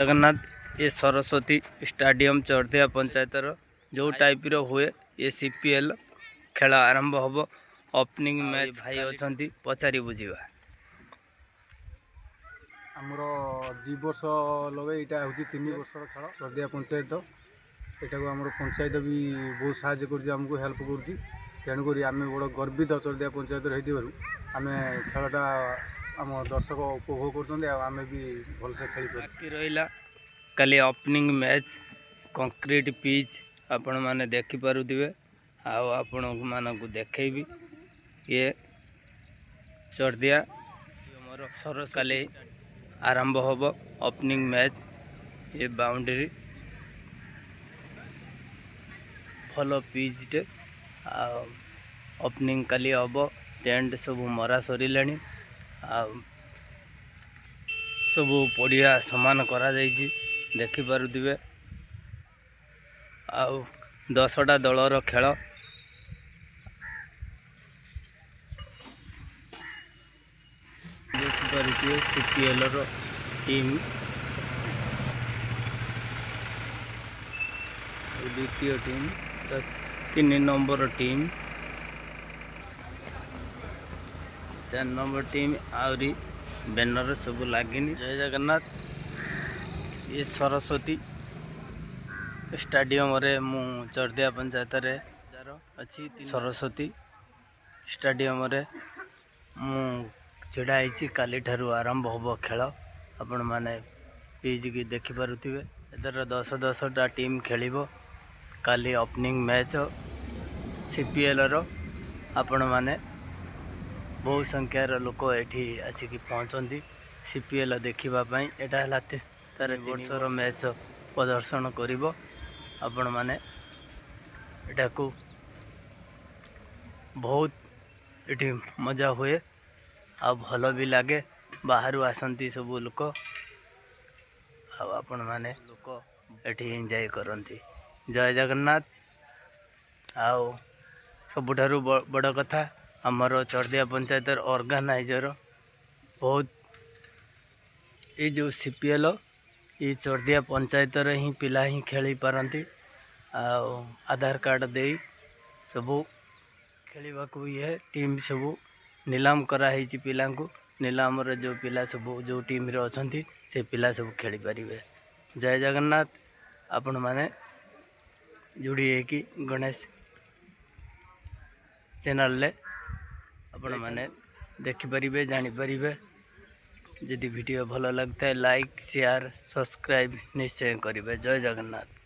जगन्नाथ ये सरस्वती स्टाडियम चौरदिया पंचायतर जो टाइप रो हुए ये सीपीएल खेल आरंभ हम ओपनिंग मैच भाई अच्छा पचारि बुझा आमर 2 वर्ष लगे यहाँ हूँ 3 वर्षर खेल चौरदिया पंचायत यहाँ आम पंचायत भी बहुत साहय करमको हेल्प कर तेणुक आम बड़ गर्वित चौरदिया पंचायत आम खेलटा आम दर्शक उपभोग कर भी भलसे खेल रहा काली ओपनिंग मैच कंक्रीट पिच आपण मैंने देखिपे आपण मानक देखी ये चौरदिया मोर सर काली आरंभ हम ओपनिंग मैच ये बाउंड्री भल पिचटे ओपनिंग काली हम टेंट सब मरा सर सबू पड़िया सामान करा देखिपे आ 10टा दलर खेल देखिपे सीपीएल रो टीम द्वितीय team 3 number team 4 number team आउरी बैनर सब लगिनी। जय जगन्नाथ ये सरस्वती स्टाडियम रे मु चौरदिया पंचायत रे अच्छी सरस्वती स्टाडियम रे मु छिड़ाई काली ठारू आरंभ हम खेल आपण मैंने पिच की देखिपे इधर 10-10टा टीम खेल काली ओपनिंग मैच सीपीएल रो आपण मैंने बहु संख्यार लोक ये आसिक पहुँचती सीपीएल देखापी यहाँ तार वर्षर मैच प्रदर्शन कर आपण मैंने यहाँ को बहुत ये मजा हुए आ भल भी लगे बाहर आसती सब लोक आपण मैंने लोक ये एंजॉय करती। जय जगन्नाथ आओ सबुठारु बड़ कथा आमर चौरदिया पंचायत ऑर्गेनाइजर बहुत ये जो सीपीएल ये चौरदिया पंचायत ही पिला ही खेली पारती आधार कार्ड दे सबू खेलवा को ये टीम सबू नीलाम कराई पिला नीलाम जो पिला सब जो टीम रे अछंती से पिला सब खेली पारिबे। जय जगन्नाथ आपण माने जोड़ी है गणेश चैनल ले आपण माने देखिपारे जानीपारे जदि वीडियो भल लगता है लाइक शेयर सब्सक्राइब निश्चय करेंगे। जय जगन्नाथ।